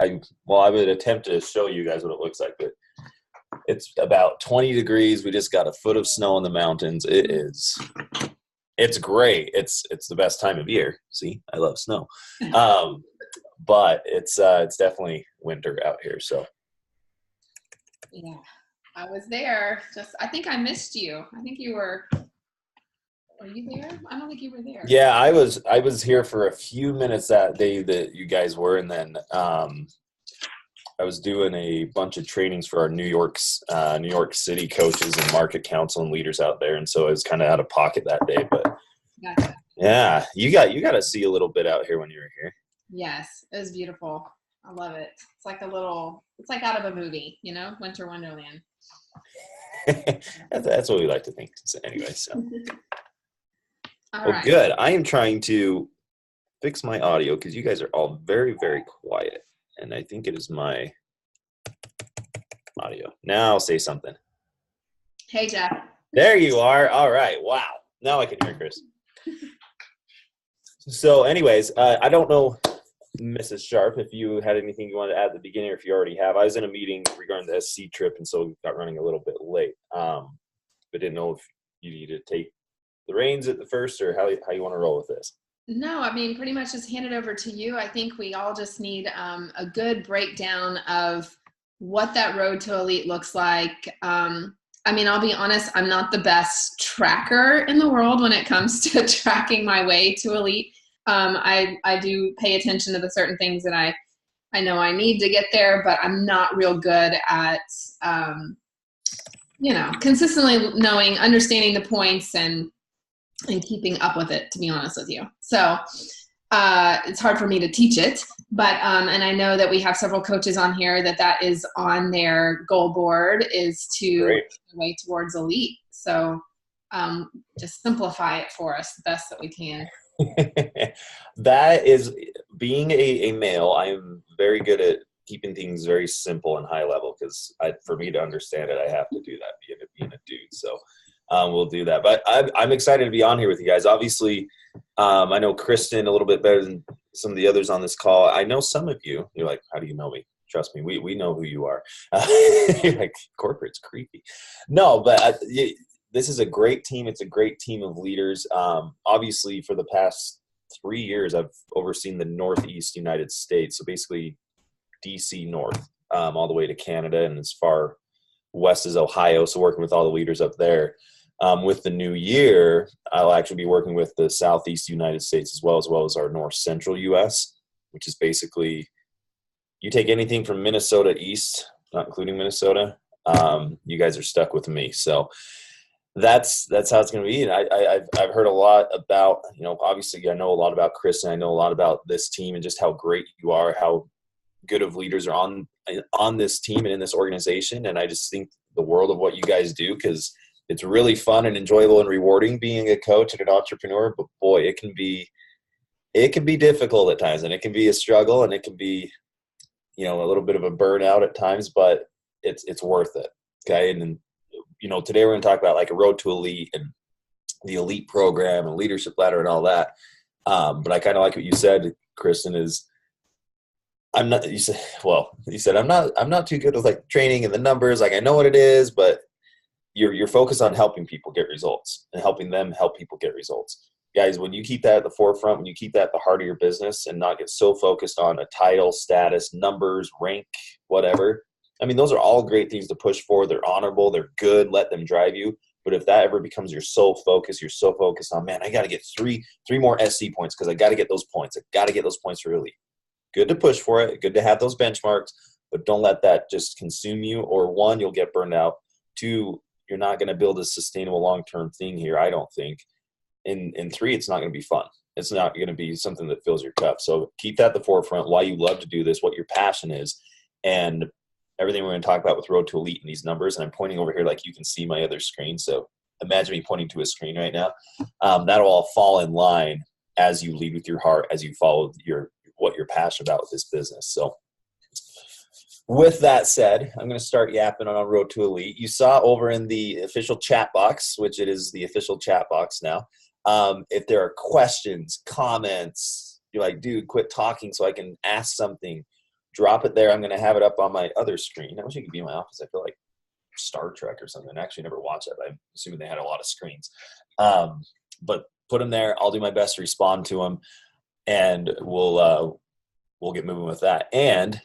I would attempt to show you guys what it looks like, but it's about 20 degrees. We just got a foot of snow in the mountains. It's great. It's the best time of year. See, I love snow. But it's definitely winter out here. So yeah, I was there. I think I missed you. I think you were you there? I don't think you were there. Yeah, I was here for a few minutes that day that you guys were, and then I was doing a bunch of trainings for our New York City coaches and market council and leaders out there, and so I was kind of out of pocket that day. But gotcha. Yeah, you got to see a little bit out here when you were here. Yes, it was beautiful. I love it. It's like out of a movie, Winter Wonderland. That's what we like to think anyway. So, All right. Good. I am trying to fix my audio because you guys are all very, very quiet, and I think it is my audio. Now I'll say something. Hey, Jeff. There you are. All right. Wow. Now I can hear Chris. So, anyways, I don't know, Mrs. Sharp, if you had anything you wanted to add at the beginning, or if you already have. I was in a meeting regarding the SC trip, and so got running a little bit late. But didn't know if you needed to take the reins at the first, or how you want to roll with this. No, I mean, pretty much just hand it over to you. I think we all just need a good breakdown of what that road to elite looks like. I mean, I'll be honest, I'm not the best tracker in the world when it comes to tracking my way to elite. I do pay attention to the certain things that I know I need to get there, but I'm not real good at, consistently understanding the points and keeping up with it, to be honest with you. So it's hard for me to teach it, but and I know that we have several coaches on here that is on their goal board, is to make the way towards elite. So just simplify it for us the best that we can. That is, being a male, I am very good at keeping things very simple and high level, because for me to understand it, I have to do that, being a dude. So we'll do that. But I'm excited to be on here with you guys. Obviously, I know Kristen a little bit better than some of the others on this call. I know some of you. You're like, how do you know me? Trust me, we know who you are. You're like, corporate's creepy. No, but this is a great team. It's a great team of leaders. Obviously, for the past 3 years, I've overseen the Northeast United States. So basically, DC North, all the way to Canada, and as far west as Ohio. So working with all the leaders up there. With the new year, I'll actually be working with the Southeast United States as well as our North Central U.S., which is basically, you take anything from Minnesota east, not including Minnesota, you guys are stuck with me. So that's how it's going to be. And I've heard a lot about, obviously I know a lot about Chris, and I know a lot about this team and just how great you are, how good of leaders are on this team and in this organization. And I just think the world of what you guys do, because it's really fun and enjoyable and rewarding being a coach and an entrepreneur. But boy, it can be difficult at times, and it can be a struggle, and it can be, a little bit of a burnout at times, but it's worth it. Okay. And then, today we're going to talk about like a road to elite and the elite program and leadership ladder and all that. But I kind of like what you said, Kristen, is I'm not too good with like training and the numbers. Like, I know what it is, but you're focused on helping people get results and helping them help people get results. Guys, when you keep that at the forefront, when you keep that at the heart of your business and not get so focused on a title, status, numbers, rank, whatever. I mean, those are all great things to push for. They're honorable. They're good. Let them drive you. But if that ever becomes your sole focus, you're so focused on, man, I got to get three more SC points because I got to get those points. I got to get those points for elite. Good to push for it. Good to have those benchmarks, but don't let that just consume you. Or one, you'll get burned out. Two, you're not going to build a sustainable long-term thing here, I don't think. And three, it's not going to be fun. It's not going to be something that fills your cup. So keep that at the forefront, why you love to do this, what your passion is, and everything we're going to talk about with Road to Elite and these numbers. And I'm pointing over here like you can see my other screen. So imagine me pointing to a screen right now. That'll all fall in line as you lead with your heart, as you follow what you're passionate about with this business. So with that said, I'm going to start yapping on Road to Elite. You saw over in the official chat box, which it is the official chat box now. If there are questions, comments, you're like, dude, quit talking so I can ask something, drop it there. I'm going to have it up on my other screen. I wish it could be in my office. I feel like Star Trek or something. I actually never watched that, but I'm assuming they had a lot of screens. But put them there. I'll do my best to respond to them, and we'll get moving with that. And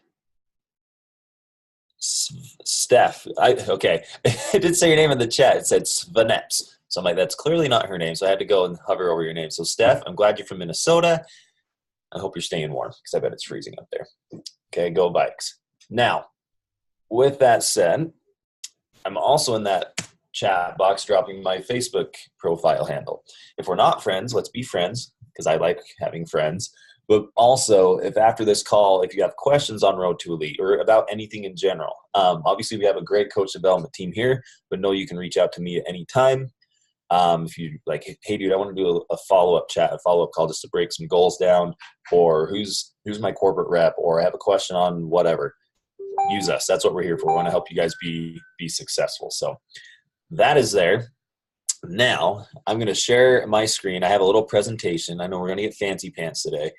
Steph, okay, I did say your name in the chat. It said Svaneps. So I'm like, that's clearly not her name. So I had to go and hover over your name. So Steph, I'm glad you're from Minnesota. I hope you're staying warm because I bet it's freezing up there. Okay, go Vikes. Now, with that said, I'm also in that chat box dropping my Facebook profile handle. If we're not friends, let's be friends because I like having friends. But also, if after this call, if you have questions on Road to Elite or about anything in general, obviously we have a great coach development team here, but know you can reach out to me at any time. If you like, hey dude, I want to do a follow-up chat, a follow-up call just to break some goals down, or who's my corporate rep, or I have a question on whatever, use us. That's what we're here for. We want to help you guys be successful. So that is there. Now I'm going to share my screen. I have a little presentation. I know we're going to get fancy pants today.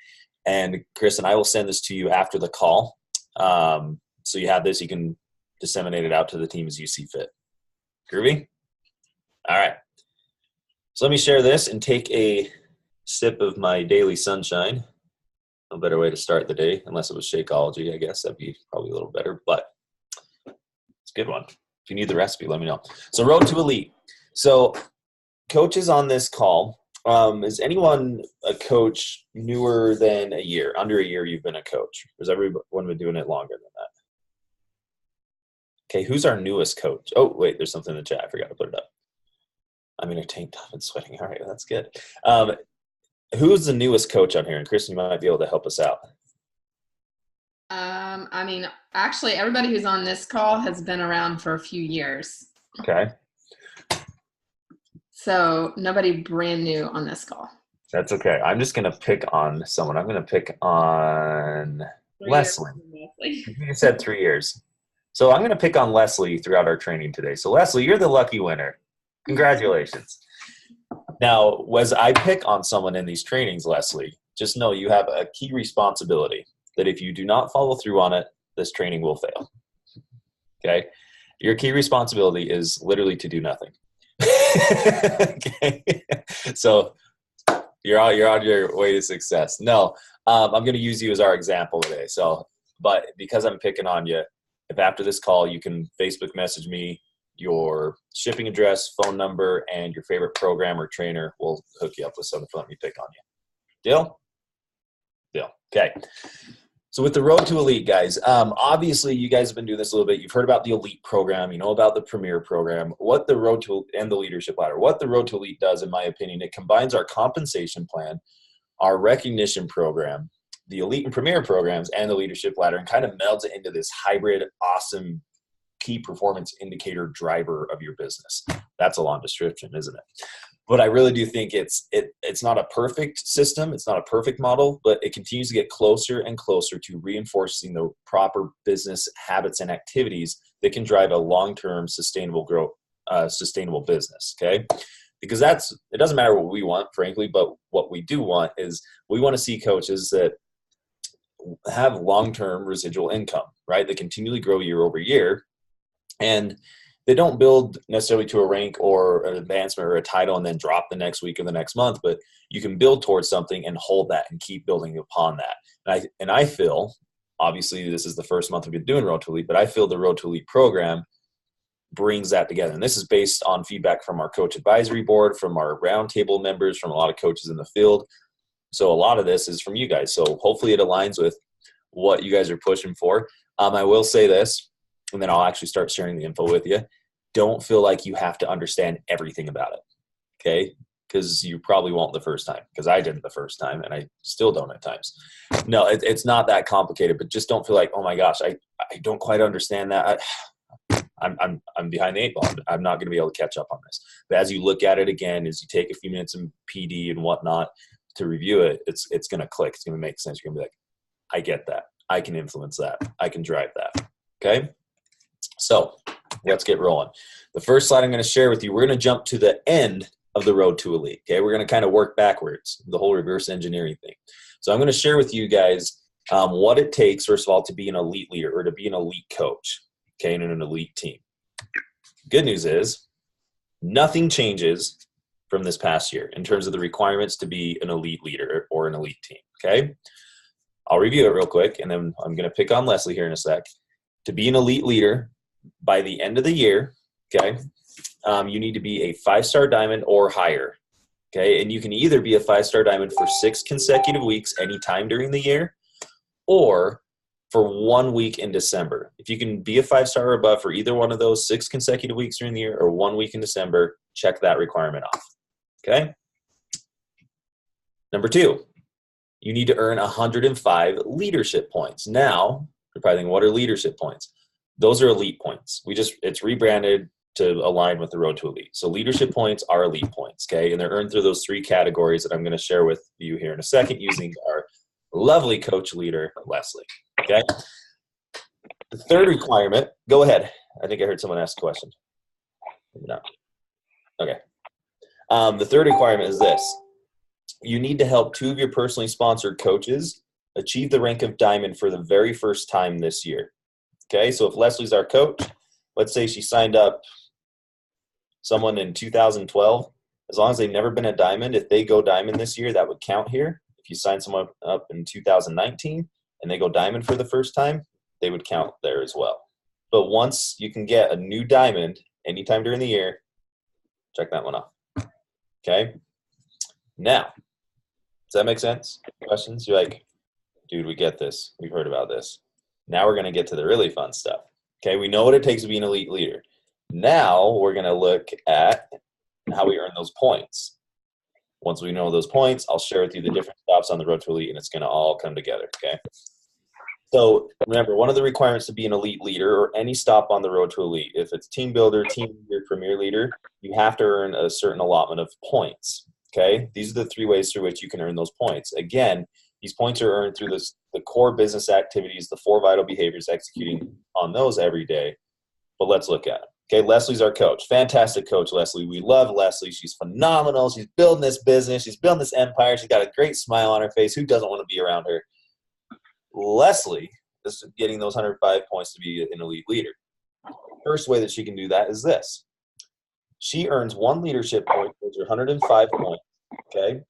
And Chris and I will send this to you after the call. So you have this, you can disseminate it out to the team as you see fit. Groovy? All right. So let me share this and take a sip of my daily sunshine. No better way to start the day, unless it was Shakeology, I guess. That'd be probably a little better, but it's a good one. If you need the recipe, let me know. So Road to Elite. So coaches on this call, is anyone a coach newer than a year? Under a year you've been a coach? Or has everyone been doing it longer than that? Okay, who's our newest coach? Oh, wait, there's something in the chat. I forgot to put it up. I'm in a tank top and sweating. All right, that's good. Who's the newest coach on here? And Kristen, you might be able to help us out. I mean, actually, everybody who's on this call has been around for a few years. Okay. So nobody brand new on this call. That's okay. I'm just going to pick on someone. I'm going to pick on Leslie. You said 3 years. So I'm going to pick on Leslie throughout our training today. So Leslie, you're the lucky winner. Congratulations. Now, as I pick on someone in these trainings, Leslie, just know you have a key responsibility that if you do not follow through on it, this training will fail. Okay? Your key responsibility is literally to do nothing. Okay? So you're on your way to success. No, I'm going to use you as our example today. So, but because I'm picking on you, if after this call you can Facebook message me your shipping address, phone number, and your favorite program or trainer, we'll hook you up with something to let me pick on you. Deal? Deal. Okay. So with the Road to Elite, guys, obviously you guys have been doing this a little bit. You've heard about the Elite program. You know about the Premier program. What the Road to and the Leadership Ladder. What the Road to Elite does, in my opinion, it combines our compensation plan, our recognition program, the Elite and Premier programs, and the Leadership Ladder, and kind of melds it into this hybrid, awesome key performance indicator driver of your business. That's a long description, isn't it? But I really do think it's not a perfect system. It's not a perfect model, but it continues to get closer and closer to reinforcing the proper business habits and activities that can drive a long-term sustainable growth, sustainable business. Okay. Because it doesn't matter what we want, frankly, but what we do want is we want to see coaches that have long-term residual income, right? That continually grow year over year. And they don't build necessarily to a rank or an advancement or a title and then drop the next week or the next month, but you can build towards something and hold that and keep building upon that. And I feel, obviously this is the first month we've been doing Road to Elite, but I feel the Road to Elite program brings that together. And this is based on feedback from our coach advisory board, from our roundtable members, from a lot of coaches in the field. So a lot of this is from you guys. So hopefully it aligns with what you guys are pushing for. I will say this, and then I'll actually start sharing the info with you. Don't feel like you have to understand everything about it, okay? Because you probably won't the first time, because I didn't the first time, and I still don't at times. No, it's not that complicated, but just don't feel like, oh my gosh, I don't quite understand that. I'm behind the eight ball. I'm not going to be able to catch up on this. But as you look at it again, as you take a few minutes in PD and whatnot to review it, it's going to click. It's going to make sense. You're going to be like, I get that. I can influence that. I can drive that, okay? So let's get rolling. The first slide I'm going to share with you, we're going to jump to the end of the Road to Elite. Okay, we're going to kind of work backwards, the whole reverse engineering thing. So I'm going to share with you guys what it takes, first of all, to be an elite leader or to be an elite coach, okay, in an elite team. Good news is nothing changes from this past year in terms of the requirements to be an elite leader or an elite team, okay? I'll review it real quick, and then I'm going to pick on Leslie here in a sec. To be an elite leader by the end of the year, okay, you need to be a 5-star diamond or higher, okay? And you can either be a 5-star diamond for 6 consecutive weeks anytime during the year or for 1 week in December. If you can be a 5-star or above for either one of those 6 consecutive weeks during the year or 1 week in December, check that requirement off, okay? Number 2, you need to earn 105 leadership points. Now, you're probably thinking, what are leadership points? Those are elite points. It's rebranded to align with the Road to Elite. So leadership points are elite points, okay? And they're earned through those 3 categories that I'm going to share with you here in a second using our lovely coach leader, Leslie, okay? The third requirement, go ahead. I think I heard someone ask a question. Maybe not. Okay. The third requirement is this. You need to help 2 of your personally sponsored coaches achieve the rank of diamond for the very first time this year. Okay, so if Leslie's our coach, let's say she signed up someone in 2012, as long as they've never been a diamond, if they go diamond this year, that would count here. If you sign someone up in 2019 and they go diamond for the first time, they would count there as well. But once you can get a new diamond anytime during the year, check that one off. Okay, now, does that make sense? Questions? You're like, dude, we get this. We've heard about this. Now we're going to get to the really fun stuff. Okay, we know what it takes to be an elite leader. Now we're going to look at how we earn those points. Once we know those points, I'll share with you the different stops on the Road to Elite, and it's going to all come together, okay? So remember, one of the requirements to be an elite leader or any stop on the Road to Elite, if it's team builder, team leader, premier leader, you have to earn a certain allotment of points. Okay, these are the 3 ways through which you can earn those points. Again, these points are earned through the core business activities, the 4 vital behaviors, executing on those every day. But let's look at it. Okay, Leslie's our coach. Fantastic coach, Leslie. We love Leslie. She's phenomenal. She's building this business. She's building this empire. She's got a great smile on her face. Who doesn't want to be around her? Leslie is getting those 105 points to be an elite leader. First way that she can do that is this. She earns 1 leadership point, those are 105 points, okay?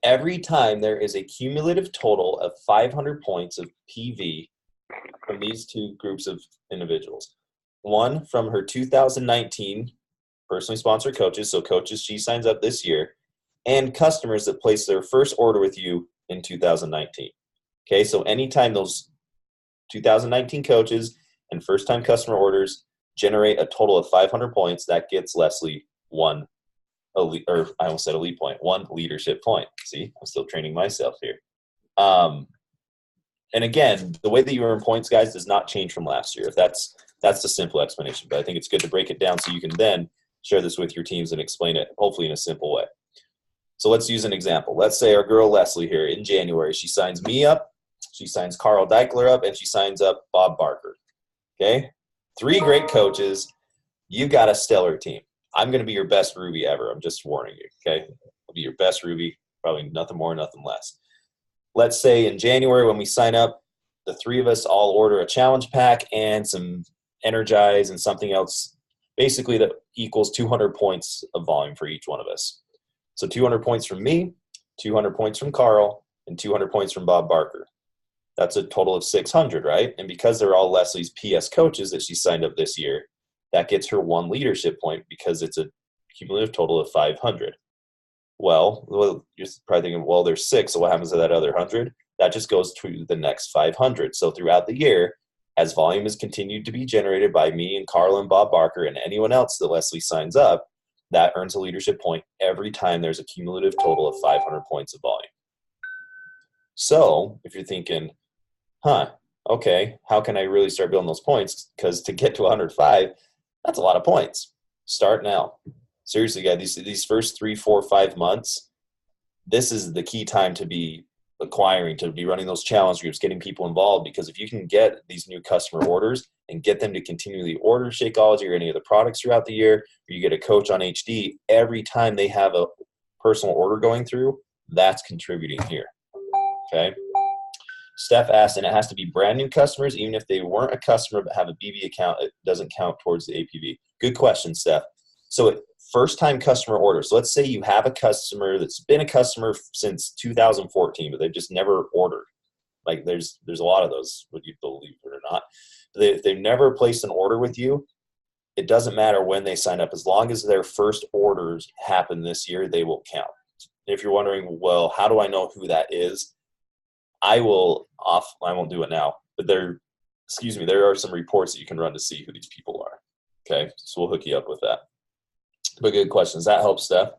Every time there is a cumulative total of 500 points of PV from these 2 groups of individuals. One from her 2019 personally sponsored coaches, so coaches she signs up this year, and customers that place their first order with you in 2019. Okay, so anytime those 2019 coaches and first-time customer orders generate a total of 500 points, that gets Leslie 1 elite, or I almost said elite point, 1 leadership point. See, I'm still training myself here. And again, the way that you earn points, guys, does not change from last year. If that's the simple explanation, but I think it's good to break it down so you can then share this with your teams and explain it, hopefully in a simple way. So let's use an example. Let's say our girl Leslie here in January, she signs me up, she signs Carl Deichler up, and she signs up Bob Barker. Okay? 3 great coaches. You've got a stellar team. I'm going to be your best Ruby ever. I'm just warning you, okay? I'll be your best Ruby, probably nothing more, nothing less. Let's say in January when we sign up, the 3 of us all order a challenge pack and some Energize and something else, basically that equals 200 points of volume for each one of us. So 200 points from me, 200 points from Carl, and 200 points from Bob Barker. That's a total of 600, right? And because they're all Leslie's PS coaches that she signed up this year, that gets her 1 leadership point because it's a cumulative total of 500. Well, you're probably thinking, well, there's 6, so what happens to that other 100? That just goes to the next 500. So throughout the year, as volume is continued to be generated by me and Carl and Bob Barker and anyone else that Leslie signs up, that earns a leadership point every time there's a cumulative total of 500 points of volume. So if you're thinking, okay, how can I really start building those points? Because to get to 105, that's a lot of points. Start now. Seriously, guys, these first 3, 4, 5 months, this is the key time to be acquiring, to be running those challenge groups, getting people involved, because if you can get these new customer orders and get them to continually order Shakeology or any of the products throughout the year, or you get a coach on HD, every time they have a personal order going through, that's contributing here, okay? Steph asked, and it has to be brand new customers, even if they weren't a customer but have a BB account, it doesn't count towards the APV. Good question, Steph. So first-time customer orders. So let's say you have a customer that's been a customer since 2014, but they've just never ordered. Like there's a lot of those, would you believe it or not. They've never placed an order with you. It doesn't matter when they sign up. As long as their first orders happen this year, they will count. If you're wondering, well, how do I know who that is? I won't do it now, but there are some reports that you can run to see who these people are. Okay, so we'll hook you up with that. But good question. Does that help, Steph?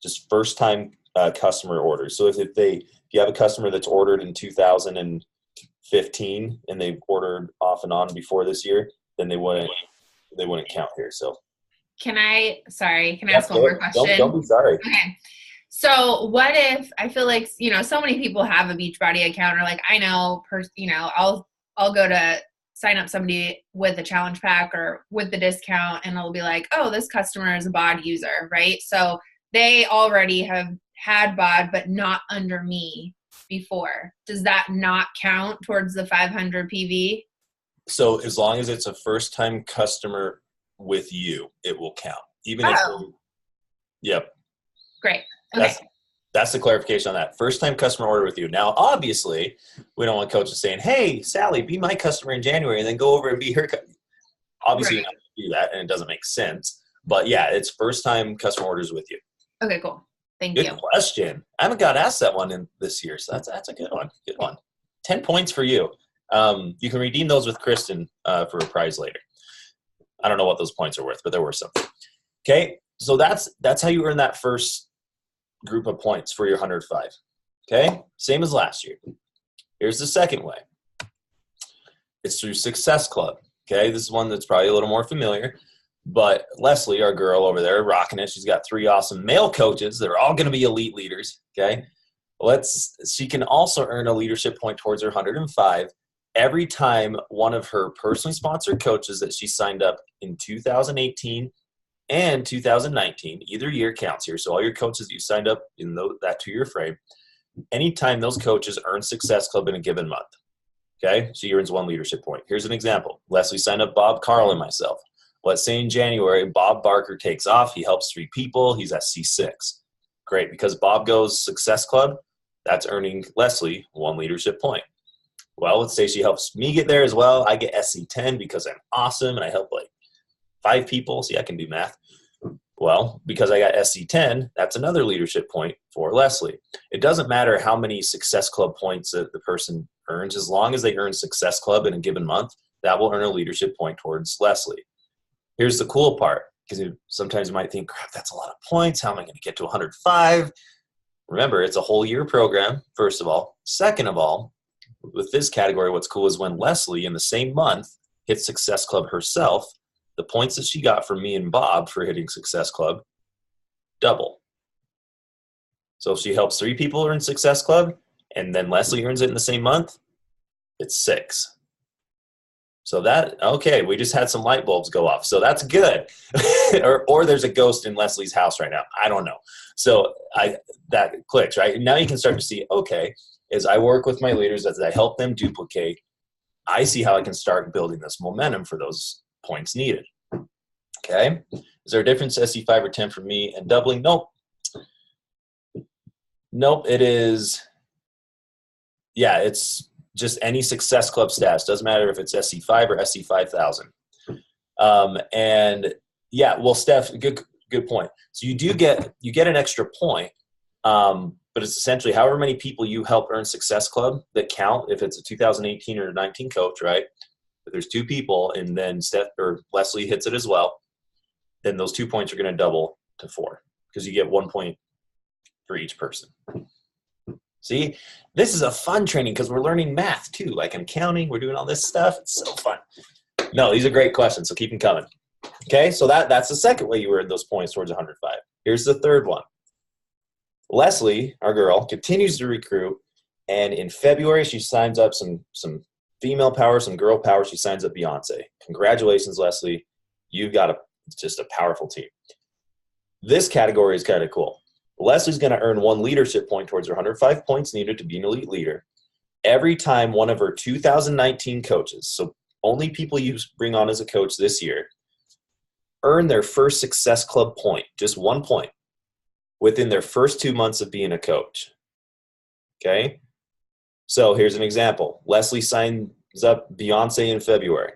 Just first time customer orders. So if you have a customer that's ordered in 2015 and they've ordered off and on before this year, then they wouldn't count here. So can I ask one more question? Don't be sorry. Okay. So what if, I feel like, so many people have a Beachbody account, or like, I know, I'll go to sign up somebody with a challenge pack or with the discount, and it'll be like, oh, this customer is a BOD user, right? So they already have had BOD, but not under me before. Does that not count towards the 500 PV? So as long as it's a first-time customer with you, it will count. Yep. Great. Okay. That's the clarification on that. First-time customer order with you. Now, obviously, we don't want coaches saying, hey, Sally, be my customer in January, and then go over and be her customer. Obviously, You're not going to do that, and it doesn't make sense. But, yeah, it's first-time customer orders with you. Okay, cool. Thank you. Good question. I haven't got asked that one in this year, so that's a good one. Good one. 10 points for you. You can redeem those with Kristen for a prize later. I don't know what those points are worth, but there were some. Okay, so that's how you earn that first group of points for your 105. Okay, same as last year. Here's the second way. It's through Success Club. Okay, this is one that's probably a little more familiar, but Leslie, our girl over there, rocking it. She's got 3 awesome male coaches. They're all going to be elite leaders. Okay, she can also earn a leadership point towards her 105 every time one of her personally sponsored coaches that she signed up in 2018 and 2019, either year counts here. So all your coaches that you signed up in that 2-year frame, anytime those coaches earn Success Club in a given month, okay, she earns 1 leadership point. Here's an example. Leslie signed up Bob Carl and myself. Let's say in January, Bob Barker takes off. He helps 3 people. He's at C6. Great, because Bob goes Success Club, that's earning Leslie 1 leadership point. Well, let's say she helps me get there as well. I get SC10 because I'm awesome and I help like 5 people. See, I can do math. Well, because I got SC10, that's another leadership point for Leslie. It doesn't matter how many Success Club points that the person earns. As long as they earn Success Club in a given month, that will earn a leadership point towards Leslie. Here's the cool part, because sometimes you might think, crap, that's a lot of points. How am I going to get to 105? Remember, it's a whole year program, first of all. Second of all, with this category, what's cool is when Leslie in the same month hits Success Club herself, the points that she got from me and Bob for hitting Success Club double. So if she helps 3 people earn Success Club and then Leslie earns it in the same month, it's 6. So okay, we just had some light bulbs go off. So that's good. or there's a ghost in Leslie's house right now. I don't know. So that clicks, right? Now you can start to see, okay, as I work with my leaders, as I help them duplicate, I see how I can start building this momentum for those points needed. Okay. Is there a difference, SC5 or 10 for me and doubling? Nope. It is. Yeah, it's just any Success Club stats. Doesn't matter if it's SC5 or SC5000. And yeah, well, Steph, good point. So you get an extra point, but it's essentially however many people you help earn Success Club that count. If it's a 2018 or 19 coach, right? If there's 2 people and then Steph or Leslie hits it as well, then those 2 points are going to double to 4 because you get 1 point for each person. See, this is a fun training because we're learning math too. Like I'm counting, we're doing all this stuff. It's so fun. No, these are great questions, so keep them coming. Okay, so that's the second way you earn those points towards 105. Here's the third one. Leslie, our girl, continues to recruit, and in February she signs up some female power, some girl power. She signs up Beyonce. Congratulations, Leslie. You've got just a powerful team. This category is kind of cool. Leslie's going to earn 1 leadership point towards her 105 points needed to be an elite leader every time one of her 2019 coaches, so only people you bring on as a coach this year, earn their first Success Club point, just 1 point, within their first 2 months of being a coach. Okay? So here's an example. Leslie signs up Beyonce in February.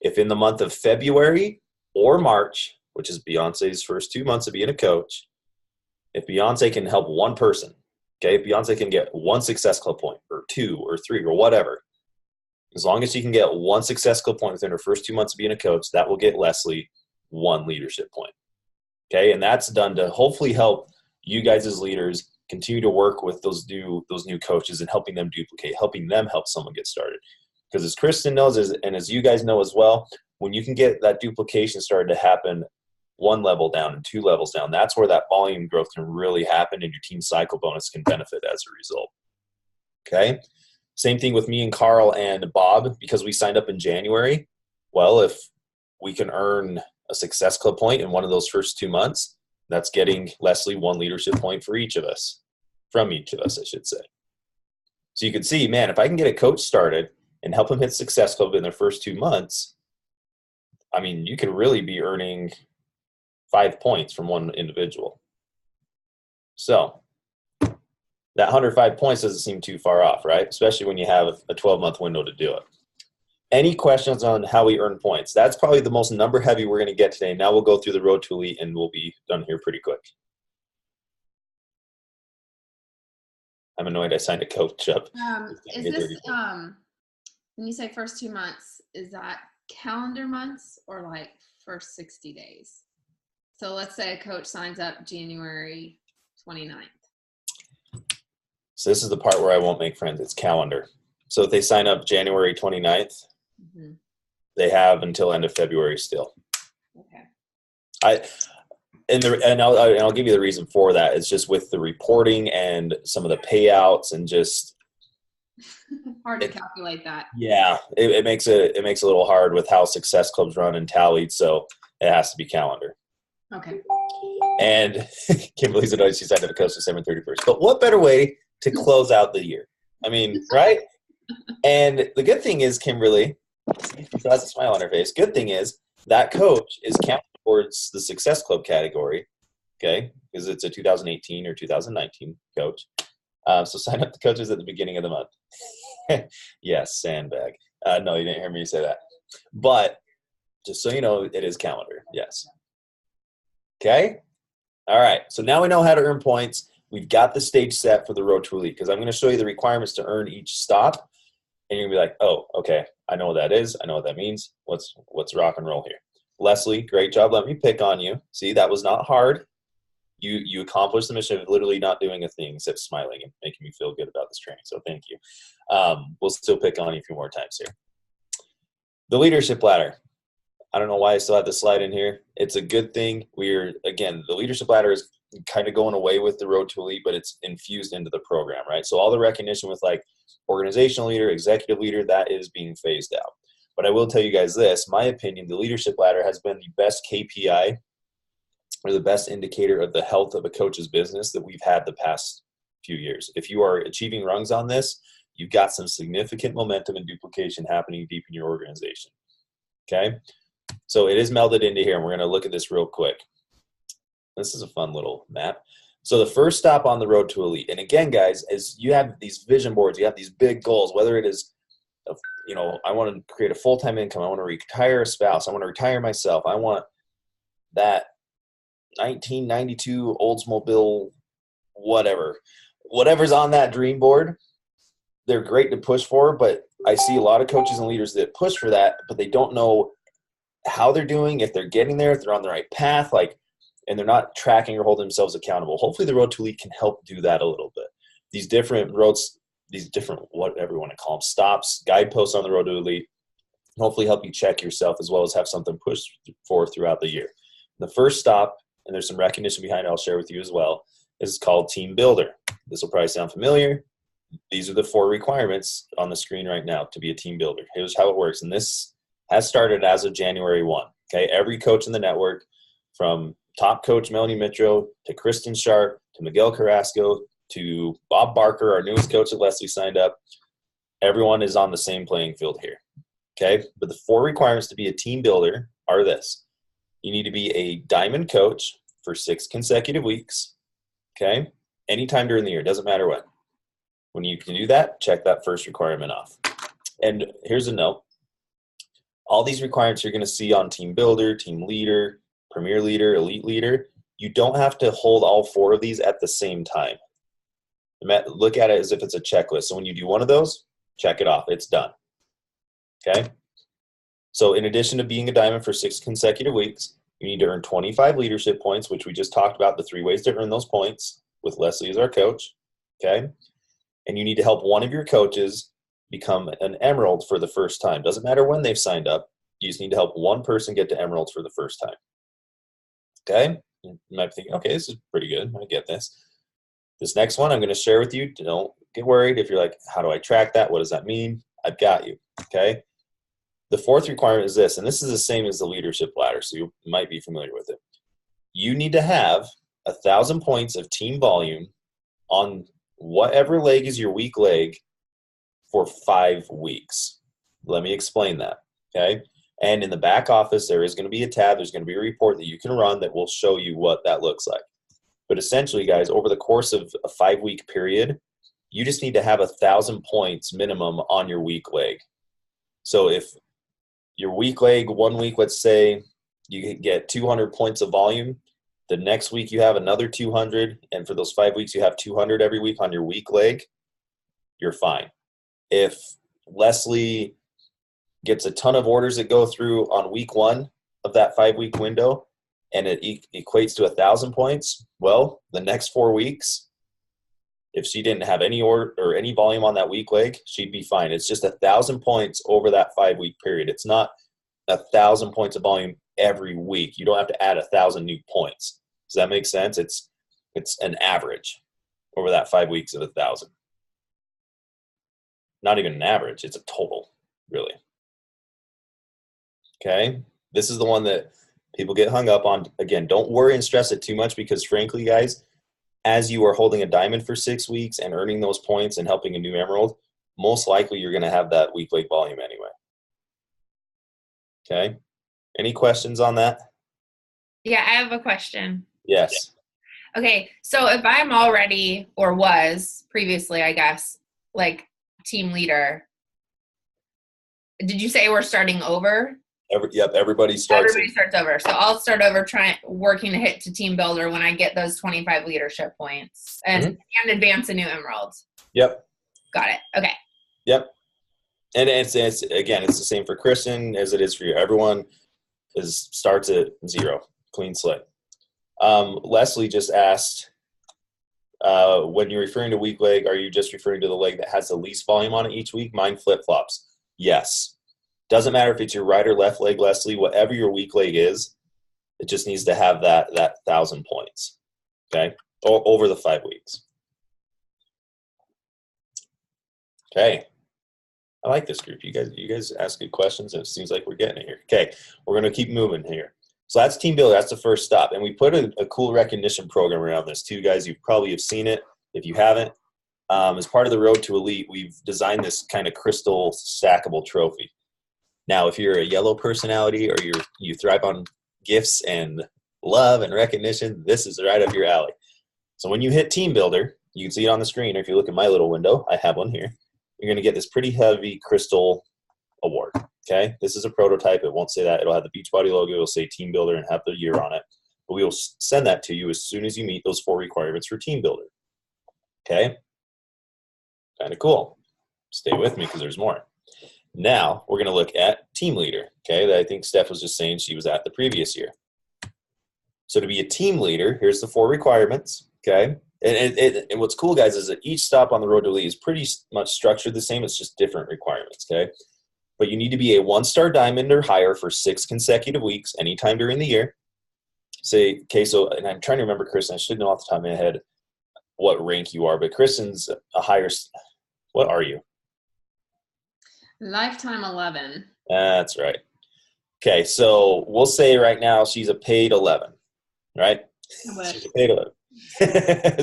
If in the month of February or March, which is Beyonce's first 2 months of being a coach, if Beyonce can help one person, okay, if Beyonce can get 1 Success Club point or 2 or 3 or whatever, as long as she can get 1 Success Club point within her first 2 months of being a coach, that will get Leslie 1 leadership point. Okay, and that's done to hopefully help you guys as leaders continue to work with those new coaches and helping them duplicate, helping them help someone get started. Because as Kristen knows, and as you guys know as well, when you can get that duplication started to happen 1 level down and 2 levels down, that's where that volume growth can really happen and your team cycle bonus can benefit as a result. Okay? Same thing with me and Carl and Bob, because we signed up in January. Well, if we can earn a Success Club point in one of those first 2 months, that's getting Leslie 1 leadership point for each of us, from each of us, I should say. So you can see, man, if I can get a coach started and help them hit Success Club in their first 2 months, I mean, you could really be earning 5 points from one individual. So that 105 points doesn't seem too far off, right? Especially when you have a 12-month window to do it. Any questions on how we earn points? That's probably the most number heavy we're going to get today. Now we'll go through the Road to Elite and we'll be done here pretty quick. I'm annoyed I signed a coach up. Is this, when you say first 2 months, is that calendar months or like first 60 days? So let's say a coach signs up January 29th. So this is the part where I won't make friends. It's calendar. So if they sign up January 29th, they have until end of February still. Okay. I'll give you the reason for that. It's just with the reporting and some of the payouts and just hard to calculate that. Yeah, it makes it a little hard with how Success Clubs run and tallied. So it has to be calendar. Okay. And Kimberly's annoyed she signed up a coach December 31st. But what better way to close out the year? I mean, right? And the good thing is, Kimberly, she has a smile on her face. Good thing is that coach is counted towards the Success Club category, okay? Because it's a 2018 or 2019 coach. So sign up the coaches at the beginning of the month. Yes, sandbag. No, you didn't hear me say that. But just so you know, it is calendar. Yes. Okay? All right. So now we know how to earn points. We've got the stage set for the Road to Elite because I'm going to show you the requirements to earn each stop. And you're going to be like, oh, okay, I know what that is. I know what that means. Let's rock and roll here. Leslie, great job. Let me pick on you. See, that was not hard. You accomplished the mission of literally not doing a thing except smiling and making me feel good about this training. So thank you. We'll still pick on you a few more times here. The leadership ladder. I don't know why I still have the slide in here. It's a good thing. The leadership ladder is kind of going away with the Road to Elite, but it's infused into the program, right? So all the recognition with like organizational leader, executive leader, that is being phased out. But I will tell you guys this, my opinion, the leadership ladder has been the best KPI or the best indicator of the health of a coach's business that we've had the past few years. If you are achieving rungs on this, you've got some significant momentum and duplication happening deep in your organization. Okay? So it is melded into here, and we're going to look at this real quick. This is a fun little map. So the first stop on the Road to Elite, and again, guys, is you have these vision boards, you have these big goals, whether it is, I want to create a full-time income, I want to retire a spouse, I want to retire myself, I want that 1992 Oldsmobile, whatever's on that dream board. They're great to push for, but I see a lot of coaches and leaders that push for that, but they don't know how they're doing, if they're getting there, if they're on the right path, and they're not tracking or holding themselves accountable. Hopefully the Road to Elite can help do that a little bit. These different roads, whatever you want to call them, stops, guideposts on the Road to Elite, hopefully help you check yourself as well as have something pushed for throughout the year. The first stop, and there's some recognition behind it I'll share with you as well, is called Team Builder. This will probably sound familiar. These are the 4 requirements on the screen right now to be a team builder. Here's how it works. And this has started as of January 1. Okay, every coach in the network, from top coach Melanie Mitro to Kristen Sharp to Miguel Carrasco, to Bob Barker, our newest coach that Leslie signed up. Everyone is on the same playing field here. Okay? But the 4 requirements to be a team builder are this. You need to be a diamond coach for 6 consecutive weeks. Okay? Anytime during the year, doesn't matter when. When you can do that, check that first requirement off. And here's a note. All these requirements you're going to see on Team Builder, Team Leader, Premier Leader, Elite Leader. You don't have to hold all 4 of these at the same time. Look at it as if it's a checklist. So when you do one of those, check it off. It's done. Okay? So in addition to being a diamond for 6 consecutive weeks, you need to earn 25 leadership points, which we just talked about, the 3 ways to earn those points with Leslie as our coach. Okay? And you need to help one of your coaches become an emerald for the first time. Doesn't matter when they've signed up. You just need to help one person get to emerald for the first time. Okay? You might be thinking, okay, this is pretty good. I get this. This next one I'm going to share with you. Don't get worried if you're like, how do I track that? What does that mean? I've got you. Okay? The 4th requirement is this, and this is the same as the leadership ladder, so you might be familiar with it. You need to have 1,000 points of team volume on whatever leg is your weak leg for 5 weeks. Let me explain that, okay? And in the back office, there is going to be a tab. There's going to be a report that you can run that will show you what that looks like. But essentially, guys, over the course of a 5-week period, you just need to have 1,000 points minimum on your weak leg. So if your weak leg, 1 week, let's say you get 200 points of volume, the next week you have another 200, and for those 5 weeks you have 200 every week on your weak leg, you're fine. If Leslie gets a ton of orders that go through on week 1 of that 5-week window and it equates to 1,000 points, well, the next 4 weeks, if she didn't have any order or any volume on that weak leg, she'd be fine. It's just 1,000 points over that 5-week period. It's not 1,000 points of volume every week. You don't have to add 1,000 new points. Does that make sense? It's an average over that 5 weeks of 1,000. Not even an average. It's a total, really. Okay? This is the one that people get hung up on. Again, don't worry and stress it too much because, frankly, guys, as you are holding a diamond for 6 weeks and earning those points and helping a new emerald, most likely you're going to have that weak leg volume anyway. Okay? Any questions on that? Yeah, I have a question. Yes. Okay, so if I'm already, or was previously, I guess, like team leader, did you say we're starting over? Everybody starts over. So I'll start over working to hit to team builder when I get those 25 leadership points and advance a new emerald. Yep. Got it. Okay. Yep. And it's again, it's the same for Kristen as it is for you. Everyone starts at 0, clean slate. Leslie just asked, when you're referring to weak leg, are you just referring to the leg that has the least volume on it each week? Mine flip-flops. Yes. Doesn't matter if it's your right or left leg, Leslie. Whatever your weak leg is, it just needs to have that 1,000 points, okay, over the 5 weeks. Okay. I like this group. You guys ask good questions, and it seems like we're getting it here. Okay, we're going to keep moving here. So that's team builder. That's the first stop. And we put a cool recognition program around this too, guys. You probably have seen it. If you haven't, as part of the Road to Elite, we've designed this kind of crystal stackable trophy. Now, if you're a yellow personality or you thrive on gifts and love and recognition, this is right up your alley. So when you hit team builder, you can see it on the screen, or if you look at my little window, I have one here. You're going to get this pretty heavy crystal award. Okay, this is a prototype. It won't say that. It'll have the Beachbody logo. It'll say team builder and have the year on it. But we will send that to you as soon as you meet those 4 requirements for team builder. Okay, kind of cool. Stay with me because there's more. Now we're going to look at team leader. Okay, that I think Steph was just saying she was at the previous year. So to be a team leader, here's the 4 requirements. Okay, and what's cool, guys, is that each stop on the Road to Elite is pretty much structured the same. It's just different requirements. Okay. But you need to be a 1-star diamond or higher for 6 consecutive weeks, anytime during the year. Say, okay, so, and I'm trying to remember, Kristen, I should know off the top of my head what rank you are, but Kristen's a higher, what are you? Lifetime 11. That's right. Okay, so we'll say right now she's a paid 11, right? She's a paid 11.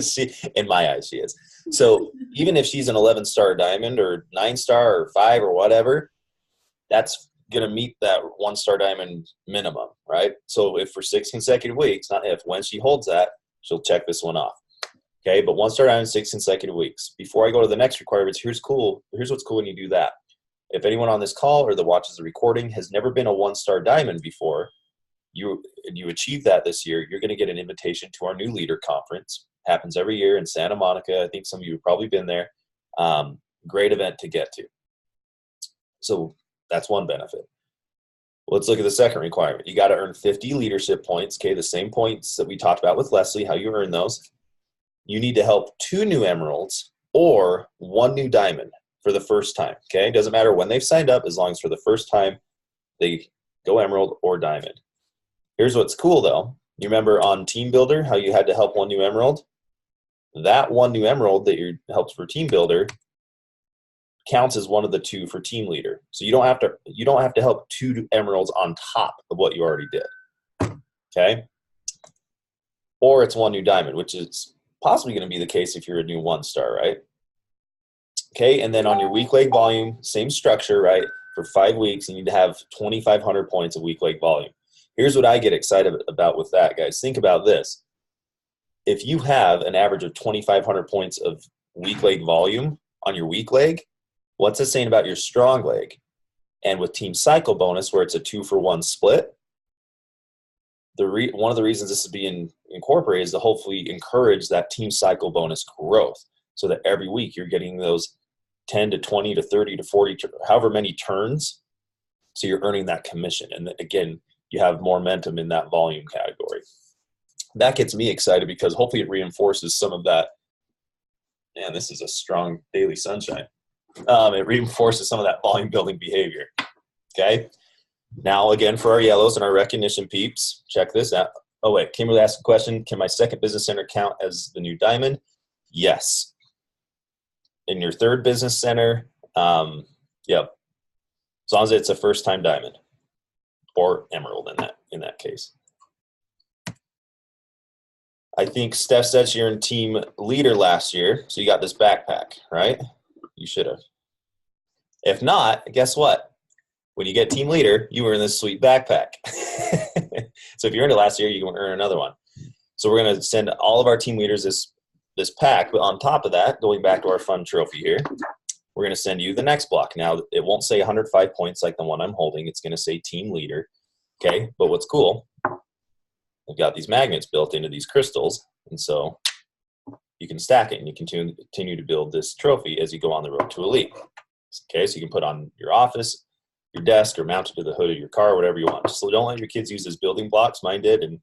She, in my eyes, she is. So even if she's an 11-star diamond or 9-star or 5 or whatever, that's going to meet that 1-star diamond minimum, right? So if for 6 consecutive weeks, not if, when she holds that, she'll check this one off. Okay, but 1-star diamond 6 consecutive weeks. Before I go to the next requirements, here's what's cool when you do that. If anyone on this call or that watches the recording has never been a 1-star diamond before, you achieve that this year, you're going to get an invitation to our new leader conference. Happens every year in Santa Monica. I think some of you have probably been there. Great event to get to. So that's one benefit. Let's look at the second requirement. You got to earn 50 leadership points. Okay, the same points that we talked about with Leslie, how you earn those. You need to help 2 new emeralds or 1 new diamond for the first time. Okay, doesn't matter when they've signed up, as long as for the first time they go emerald or diamond. Here's what's cool though. You remember on Team Builder how you had to help 1 new emerald? That 1 new emerald that you helped for Team Builder counts as one of the 2 for Team Leader. So you don't have to help 2 emeralds on top of what you already did. Okay? Or it's 1 new diamond, which is possibly going to be the case if you're a new 1-star, right? Okay, and then on your weak leg volume, same structure, right? For 5 weeks, you need to have 2,500 points of weak leg volume. Here's what I get excited about with that, guys. Think about this. If you have an average of 2,500 points of weak leg volume on your weak leg, what's it saying about your strong leg? And with Team Cycle bonus, where it's a 2-for-1 split, one of the reasons this is being incorporated is to hopefully encourage that Team Cycle bonus growth, so that every week you're getting those 10 to 20 to 30 to 40, however many turns, so you're earning that commission. And again, you have more momentum in that volume category. That gets me excited because hopefully it reinforces some of that. Man, this is a strong daily sunshine. It reinforces some of that volume building behavior. Okay. Now again, for our yellows and our recognition peeps, check this out. Oh wait, Kimberly asked a question. Can my second business center count as the new diamond? Yes. In your third business center, yep. As long as it's a first time diamond or emerald in that case. I think Steph said you're in team leader last year, so you got this backpack, right? You should have. If not, guess what? When you get team leader, you earn this sweet backpack. So if you earned it last year, you can earn another one. So we're going to send all of our team leaders this pack, but on top of that, going back to our fun trophy here, we're going to send you the next block. Now, it won't say 105 points like the one I'm holding. It's going to say team leader, okay? But what's cool, we've got these magnets built into these crystals, and so you can stack it, and you continue to build this trophy as you go on the road to elite. Okay, so you can put on your office, your desk, or mount it to the hood of your car, whatever you want. So don't let your kids use as building blocks. Mine did, and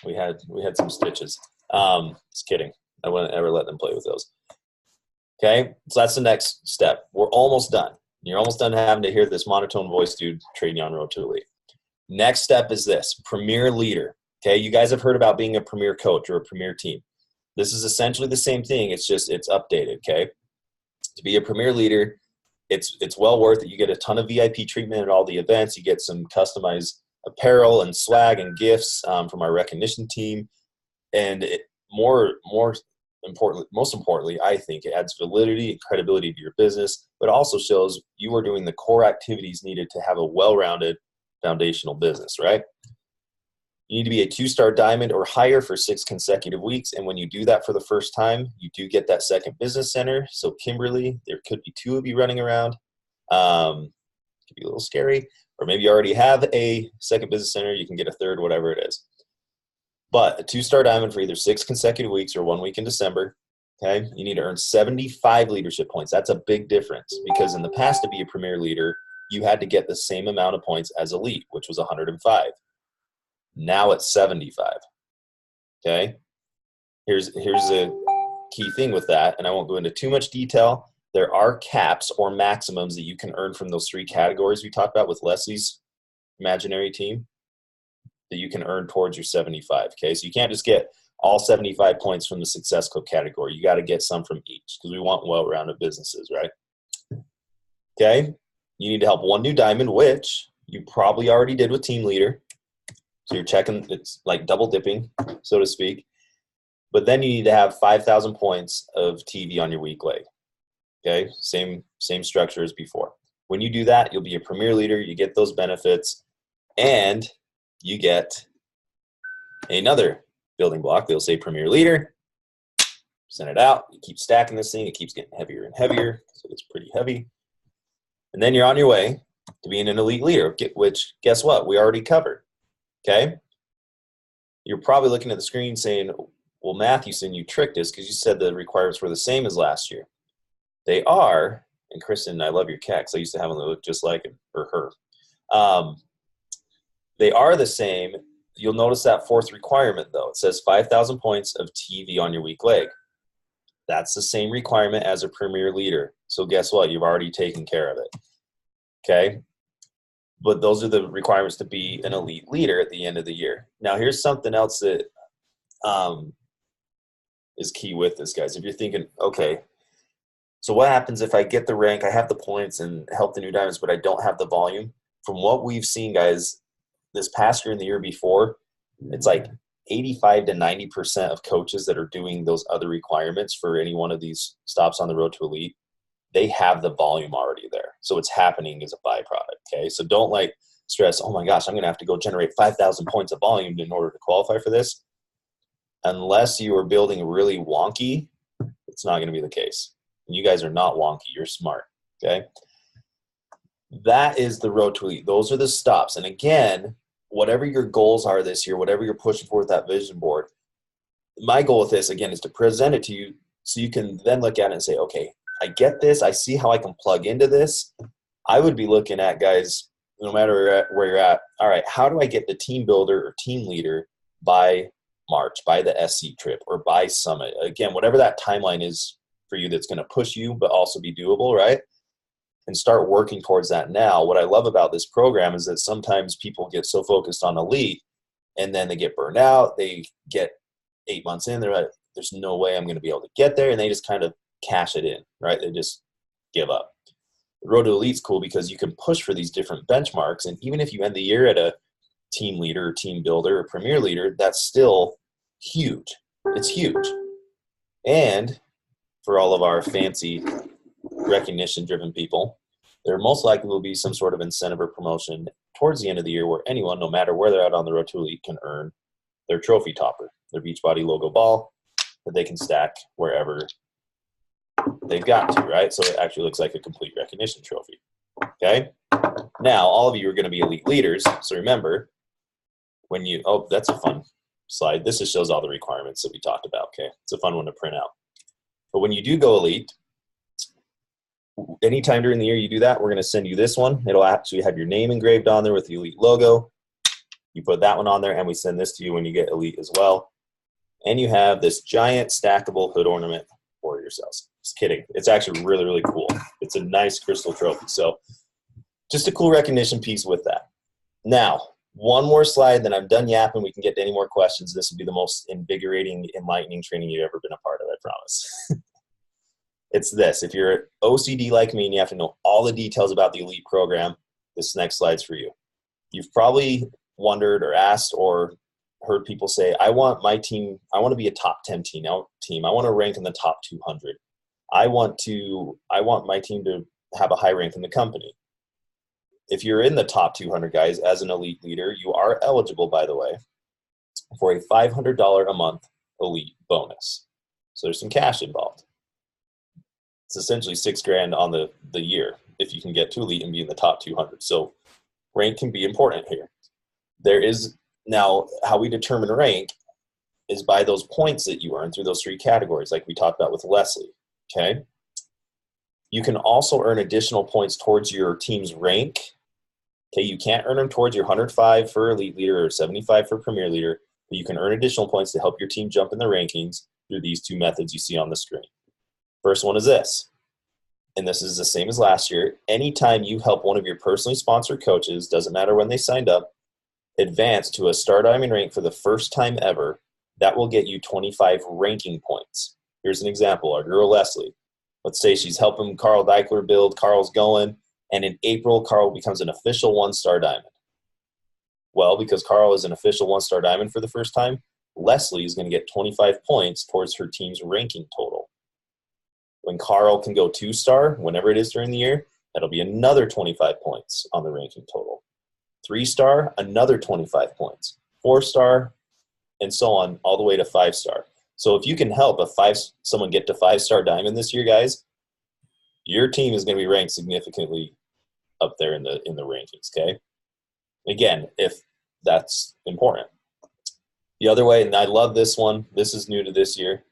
we had some stitches. Just kidding. I wouldn't ever let them play with those. Okay, so that's the next step. We're almost done. You're almost done having to hear this monotone voice dude trading you on road to elite. Next step is this, premier leader. Okay, you guys have heard about being a premier coach or a premier team. This is essentially the same thing. It's just it's updated. Okay, to be a premier leader, it's well worth it. You get a ton of VIP treatment at all the events. You get some customized apparel and swag and gifts from our recognition team. And most importantly, I think it adds validity and credibility to your business, but also shows you are doing the core activities needed to have a well-rounded foundational business, right? You need to be a 2-star diamond or higher for 6 consecutive weeks. And when you do that for the first time, you do get that second business center. So Kimberly, there could be 2 of you running around. It could be a little scary. Or maybe you already have a second business center. You can get a third, whatever it is. But a 2-star diamond for either 6 consecutive weeks or 1 week in December. Okay, you need to earn 75 leadership points. That's a big difference because in the past, to be a premier leader, you had to get the same amount of points as elite, which was 105. Now it's 75. Okay, here's a key thing with that, and I won't go into too much detail. There are caps or maximums that you can earn from those 3 categories we talked about with Leslie's imaginary team that you can earn towards your 75. Okay, so you can't just get all 75 points from the Success Code category. You got to get some from each because we want well-rounded businesses, right? Okay, you need to help 1 new diamond, which you probably already did with team leader. So you're checking, it's like double dipping, so to speak. But then you need to have 5,000 points of TV on your weak leg. Okay, same structure as before. When you do that, you'll be a premier leader. You get those benefits, and you get another building block. They'll say premier leader. Send it out. You keep stacking this thing. It keeps getting heavier and heavier, so it's pretty heavy. And then you're on your way to being an elite leader, which, guess what? We already covered. Okay? You're probably looking at the screen saying, well, Matthewson, you tricked us because you said the requirements were the same as last year. They are, and Kristen, I love your cat because I used to have them that look just like him or her. They are the same. You'll notice that fourth requirement, though. It says 5,000 points of TV on your weak leg. That's the same requirement as a premier leader. So guess what? You've already taken care of it. Okay? But those are the requirements to be an elite leader at the end of the year. Now, here's something else that is key with this, guys. If you're thinking, okay, so what happens if I get the rank, I have the points and help the new diamonds, but I don't have the volume? From what we've seen, guys, this past year and the year before, it's like 85 to 90% of coaches that are doing those other requirements for any one of these stops on the road to elite, they have the volume already there. So it's happening as a byproduct, okay? So don't like stress, oh my gosh, I'm going to have to go generate 5,000 points of volume in order to qualify for this. Unless you are building really wonky, it's not going to be the case. And you guys are not wonky. You're smart, okay? That is the road to elite. Those are the stops. And again, whatever your goals are this year, whatever you're pushing for with that vision board, my goal with this, again, is to present it to you so you can then look at it and say, okay, I get this. I see how I can plug into this. I would be looking at, guys, no matter where you're at, all right, how do I get the team builder or team leader by March, by the SC trip, or by Summit? Again, whatever that timeline is for you that's going to push you but also be doable, right? And start working towards that now. What I love about this program is that sometimes people get so focused on elite and then they get burned out. They get 8 months in, they're like, there's no way I'm going to be able to get there, and they just kind of cash it in, right? They just give up. The road to elite's cool because you can push for these different benchmarks, and even if you end the year at a team leader, team builder, or premier leader, that's still huge. It's huge. And for all of our fancy recognition-driven people, there most likely will be some sort of incentive or promotion towards the end of the year where anyone, no matter where they're at on the road to elite, can earn their trophy topper, their Beachbody logo ball that they can stack wherever they've got to, right? So it actually looks like a complete recognition trophy, okay? Now, all of you are going to be elite leaders, so remember, when you, oh, that's a fun slide. This just shows all the requirements that we talked about, okay? It's a fun one to print out. But when you do go elite, anytime during the year you do that, we're going to send you this one. It'll actually have your name engraved on there with the elite logo. You put that one on there, and we send this to you when you get elite as well. And you have this giant stackable hood ornament for yourselves. Just kidding. It's actually really, really cool. It's a nice crystal trophy. So just a cool recognition piece with that. Now, one more slide, then I'm done yapping. We can get to any more questions. This will be the most invigorating, enlightening training you've ever been a part of, I promise. It's this. If you're OCD like me and you have to know all the details about the elite program, this next slide's for you. You've probably wondered or asked or heard people say, I want my team, I want to be a top 10 team. I want to rank in the top 200. I want my team to have a high rank in the company. If you're in the top 200, guys, as an elite leader, you are eligible, by the way, for a $500 a month elite bonus. So there's some cash involved. It's essentially $6,000 on the year if you can get to elite and be in the top 200. So rank can be important here. There is now how we determine rank is by those points that you earn through those three categories, like we talked about with Leslie. Okay. You can also earn additional points towards your team's rank. Okay, you can't earn them towards your 105 for elite leader or 75 for premier leader, but you can earn additional points to help your team jump in the rankings through these two methods you see on the screen. First one is this, and this is the same as last year. Anytime you help one of your personally sponsored coaches, doesn't matter when they signed up, advance to a Star Diamond rank for the first time ever, that will get you 25 ranking points. Here's an example. Our girl Leslie, let's say she's helping Carl Deichler build, Carl's going, and in April, Carl becomes an official 1-star diamond. Well, because Carl is an official 1-star diamond for the first time, Leslie is going to get 25 points towards her team's ranking total. When Carl can go 2-star, whenever it is during the year, that'll be another 25 points on the ranking total. 3-star, another 25 points. 4-star, and so on, all the way to 5-star. So if you can help someone get to 5-star diamond this year, guys, your team is going to be ranked significantly up there in the rankings, okay? Again, if that's important. The other way, and I love this one, this is new to this year.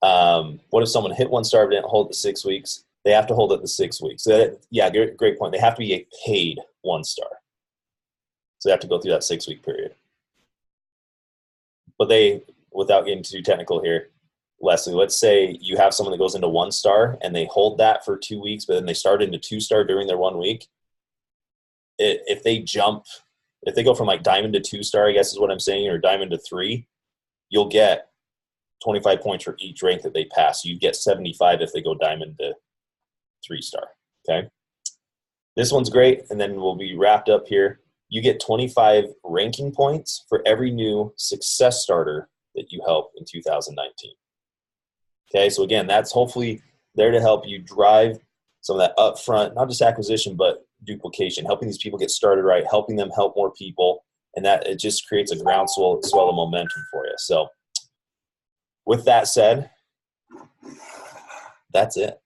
What if someone hit 1-star but didn't hold it 6 weeks? They have to hold it the 6 weeks. So great point. They have to be a paid 1-star. So they have to go through that 6-week period. But without getting too technical here, Leslie, let's say you have someone that goes into 1-star and they hold that for 2 weeks, but then they start into 2-star during their 1 week. If they go from like diamond to 2-star, I guess is what I'm saying, or diamond to 3, you'll get 25 points for each rank that they pass. You get 75 if they go diamond to 3-star. Okay. This one's great. And then we'll be wrapped up here. You get 25 ranking points for every new success starter that you help in 2019. Okay. So again, that's hopefully there to help you drive some of that upfront, not just acquisition, but duplication, helping these people get started right, helping them help more people. And that it just creates a groundswell of momentum for you. So with that said, that's it.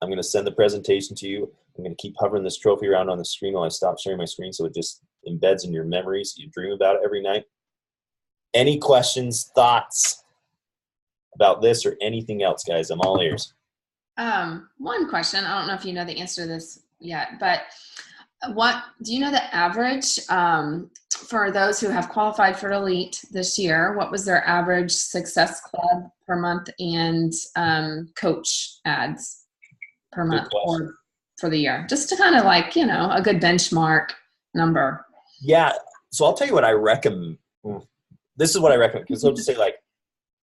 I'm going to send the presentation to you. I'm going to keep hovering this trophy around on the screen while I stop sharing my screen so it just embeds in your memory so you dream about it every night. Any questions, thoughts about this or anything else, guys? I'm all ears. One question. I don't know if you know the answer to this yet, but what do you know the average for those who have qualified for Elite this year? What was their average Success Club per month and coach ads per month or for the year? Just to kind of like, a good benchmark number. Yeah. So I'll tell you what I recommend. This is what I recommend. Because they'll just say like,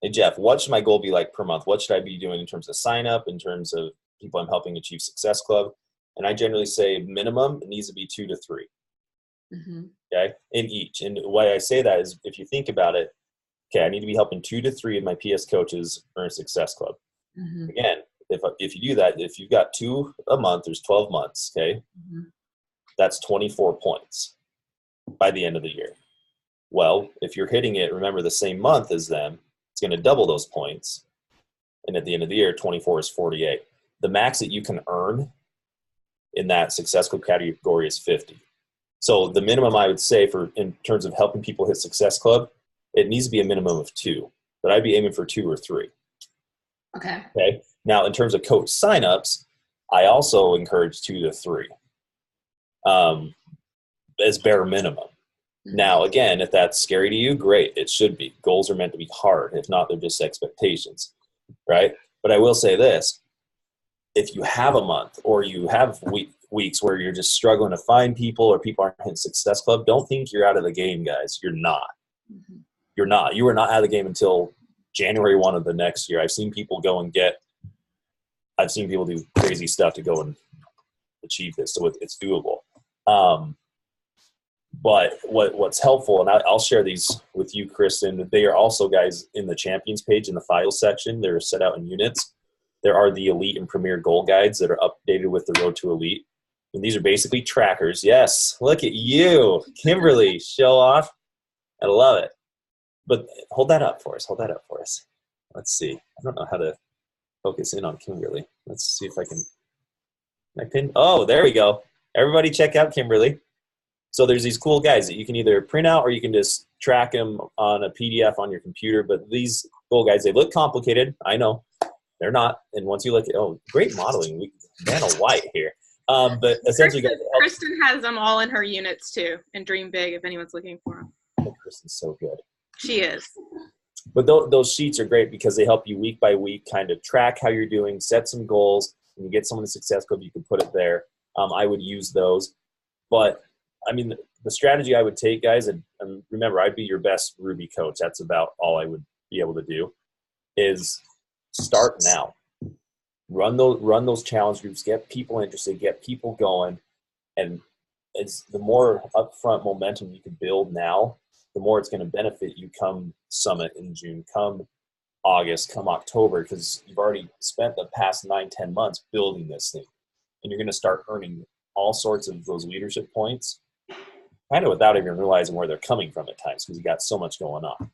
hey, Jeff, what should my goal be like per month? What should I be doing in terms of sign up, in terms of people I'm helping achieve Success Club? And I generally say minimum, it needs to be 2 to 3. Mm-hmm. Okay, in each. And why I say that is if you think about it, okay, I need to be helping 2 to 3 of my PS coaches earn Success Club. Mm-hmm. Again, if you do that, if you've got 2 a month, there's 12 months, okay? Mm-hmm. That's 24 points by the end of the year. Well, if you're hitting it, remember, the same month as them, it's going to double those points. And at the end of the year, 24 is 48. The max that you can earn in that Success Club category is 50. So the minimum I would say in terms of helping people hit Success Club, it needs to be a minimum of 2, but I'd be aiming for 2 or 3. Okay. Now, in terms of coach signups, I also encourage 2 to 3 as bare minimum. Mm-hmm. Now, again, if that's scary to you, great. It should be. Goals are meant to be hard. If not, they're just expectations, right? But I will say this. If you have a month or you have weeks where you're just struggling to find people or people aren't hitting Success Club, don't think you're out of the game, guys. You're not. Mm-hmm. You're not. You were not out of the game until January 1 of the next year. I've seen people do crazy stuff to go and achieve this. So it's doable. But what's helpful, and I'll share these with you, Kristen, they are also, guys, in the champions page in the files section. They're set out in units. There are the Elite and Premier goal guides that are updated with the Road to Elite. And these are basically trackers. Yes, look at you, Kimberly, show off. I love it. But hold that up for us. Let's see. I don't know how to focus in on Kimberly. Let's see if I can pin. Oh, there we go. Everybody check out Kimberly. So there's these cool guides that you can either print out or you can just track them on a PDF on your computer. But these goal guides, they look complicated. I know. They're not. And once you look at, great modeling. Vanna White here. But essentially, Kristen has them all in her units too, and Dream Big if anyone's looking for them. Oh, Kristen's so good. She is. But those sheets are great because they help you week by week kind of track how you're doing, set some goals. When you get someone to Success Club, you can put it there. I would use those. But, I mean, the strategy I would take, guys, and remember, I'd be your best Ruby coach. That's about all I would be able to do, is start now. Run those challenge groups, get people interested, get people going. And it's the more upfront momentum you can build now, the more it's going to benefit you come summit in June, come August, come October, because you've already spent the past 9-10 months building this thing, and you're going to start earning all sorts of those leadership points kind of without even realizing where they're coming from at times, because you got so much going on.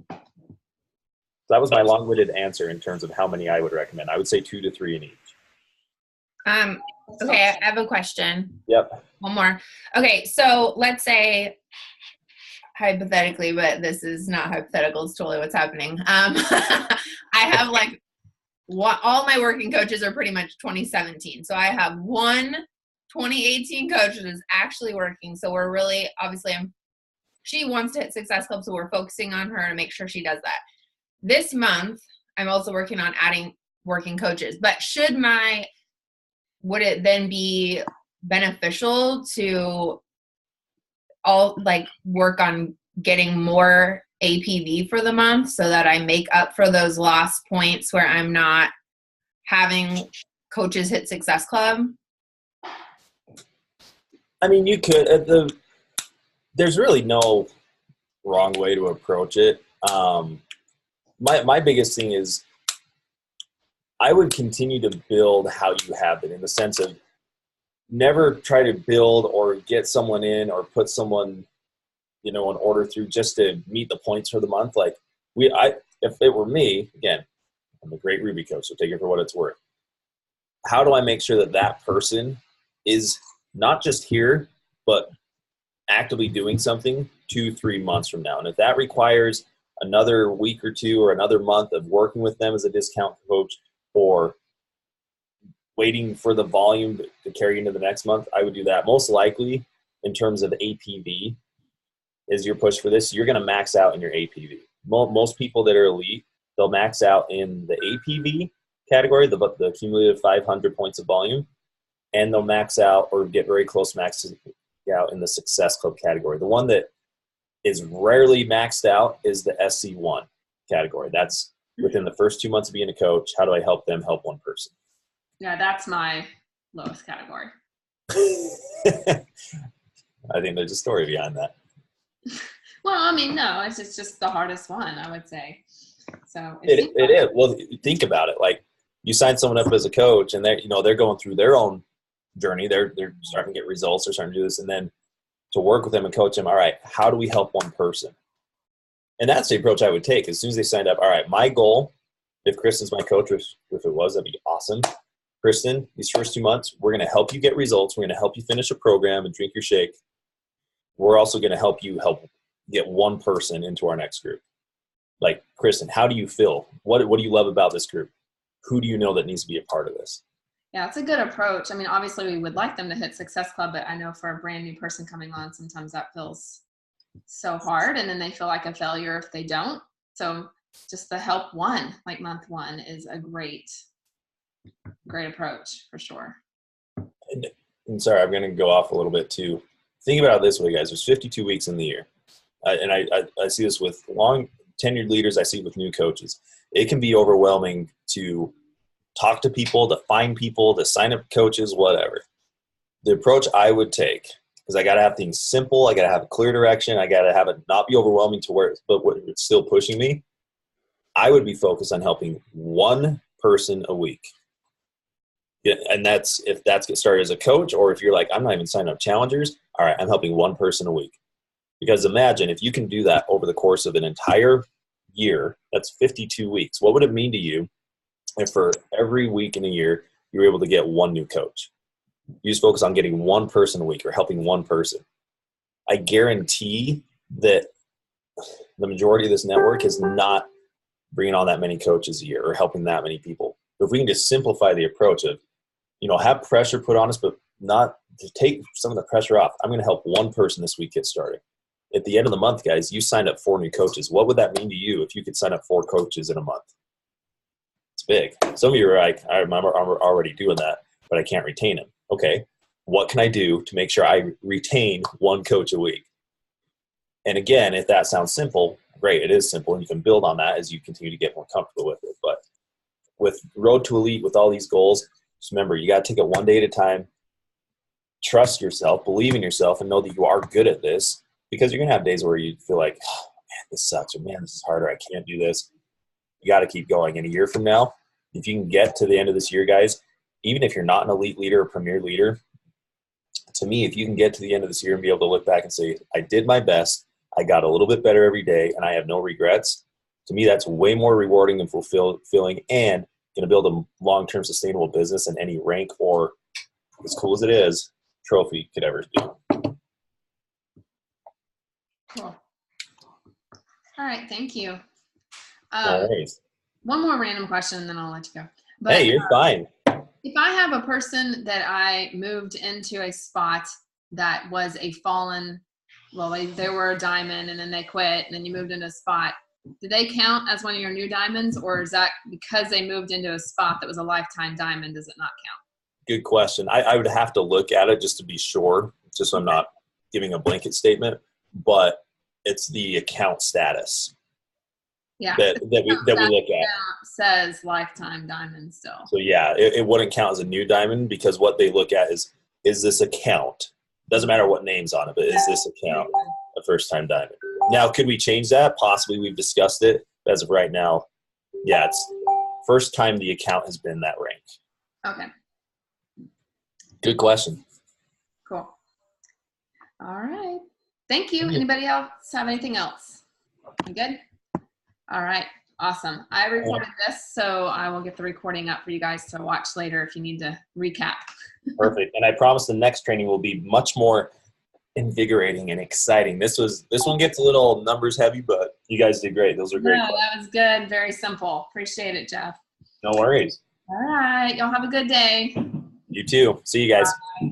So that was my long-winded answer in terms of how many I would recommend. I would say 2 to 3 in each. Okay, I have a question. Yep. One more. Okay, so let's say hypothetically, but this is not hypothetical, it's totally what's happening. I have all my working coaches are pretty much 2017. So I have one 2018 coach that is actually working. So we're really, obviously, she wants to hit Success Club, so we're focusing on her to make sure she does that. This month, I'm also working on adding working coaches. But would it then be beneficial to work on getting more APV for the month so that I make up for those lost points where I'm not having coaches hit Success Club? I mean, you could. There's really no wrong way to approach it. My biggest thing is I would continue to build how you have been, in the sense of never try to build or get someone in or put someone, an order through just to meet the points for the month. If it were me, again, I'm a great Ruby coach, so take it for what it's worth. How do I make sure that person is not just here, but actively doing something 2-3 months from now? And if that requires another week or two or another month of working with them as a discount coach, or waiting for the volume to carry into the next month, I would do that. Most likely, in terms of APV, is your push for this, you're going to max out in your APV. Most people that are elite, they'll max out in the APV category, the cumulative 500 points of volume, and they'll max out or get very close to maxing out in the Success Club category. The one that is rarely maxed out is the SC1 category. That's within the first 2 months of being a coach. How do I help them help one person? Yeah, that's my lowest category. I think there's a story behind that. Well, I mean, no, it's just the hardest one, I would say. So it is. Well, think about it. Like, you sign someone up as a coach, and they're going through their own journey. They're starting to get results. They're starting to do this, and then to work with them and coach them. All right, how do we help one person? And that's the approach I would take. As soon as they signed up, all right, my goal, if Kristen's my coach, if it was, that'd be awesome. Kristen, these first 2 months, we're going to help you get results. We're going to help you finish a program and drink your shake. We're also going to help you get one person into our next group. Like, Kristen, how do you feel? What do you love about this group? Who do you know that needs to be a part of this? Yeah, it's a good approach. I mean, obviously we would like them to hit Success Club, but I know for a brand new person coming on, sometimes that feels so hard, and then they feel like a failure if they don't. So just the help one, like month one, is a great approach for sure. And sorry, I'm going to go off a little bit too. Think about it this way, guys. There's 52 weeks in the year. I see this with long tenured leaders. I see it with new coaches. It can be overwhelming to talk to people, to find people, to sign up coaches, whatever. The approach I would take, because I got to have things simple. I got to have a clear direction. I got to have it not be overwhelming to where it's still pushing me. I would be focused on helping one person a week. Yeah, and that's get started as a coach, or if you're like, I'm not even signing up challengers. All right, I'm helping one person a week. Because imagine if you can do that over the course of an entire year, that's 52 weeks. What would it mean to you if for every week in a year, you were able to get one new coach? You just focus on getting one person a week or helping one person. I guarantee that the majority of this network is not bringing on that many coaches a year or helping that many people. But if we can just simplify the approach of, have pressure put on us, but not to take some of the pressure off. I'm going to help one person this week get started. At the end of the month, guys, you signed up 4 new coaches. What would that mean to you if you could sign up 4 coaches in a month? It's big. Some of you are like, I'm already doing that, but I can't retain them. Okay, what can I do to make sure I retain one coach a week? And again, if that sounds simple, great. It is simple, and you can build on that as you continue to get more comfortable with it. But with Road to Elite, with all these goals, just remember, you got to take it one day at a time. Trust yourself, believe in yourself, and know that you are good at this. because you're going to have days where you feel like, oh, man, this sucks, or man, this is harder. I can't do this. You got to keep going. And a year from now, if you can get to the end of this year, guys, even if you're not an elite leader or premier leader, to me, if you can get to the end of this year and be able to look back and say, I did my best, I got a little bit better every day, and I have no regrets, to me, that's way more rewarding and fulfilling and going to build a long-term sustainable business in any rank or, as cool as it is, trophy could ever do. Cool. All right, thank you. No worries. One more random question, and then I'll let you go. But, Hey, you're fine. if I have a person that I moved into a spot that was a fallen, well, they were a diamond and then they quit and then you moved into a spot, do they count as one of your new diamonds, or is that because they moved into a spot that was a lifetime diamond, does it not count? Good question. I would have to look at it just to be sure, just so I'm not giving a blanket statement, but it's the account status Yeah. that we look at. Says lifetime diamond still. So yeah, it wouldn't count as a new diamond because what they look at is this account, doesn't matter what name's on it, but is this account a first time diamond? Now, could we change that? Possibly. We've discussed it. But as of right now, yeah, it's first time the account has been that rank. Okay, Good question. cool. All right. Thank you. Anybody else have anything else? You good? All right. Awesome. I recorded this, so I will get the recording up for you guys to watch later if you need to recap. Perfect. And I promise the next training will be much more invigorating and exciting. This one gets a little numbers heavy, but you guys did great. Those are great. No, that was good. Very simple. Appreciate it, Jeff. No worries. All right. Y'all have a good day. You too. See you guys. Bye.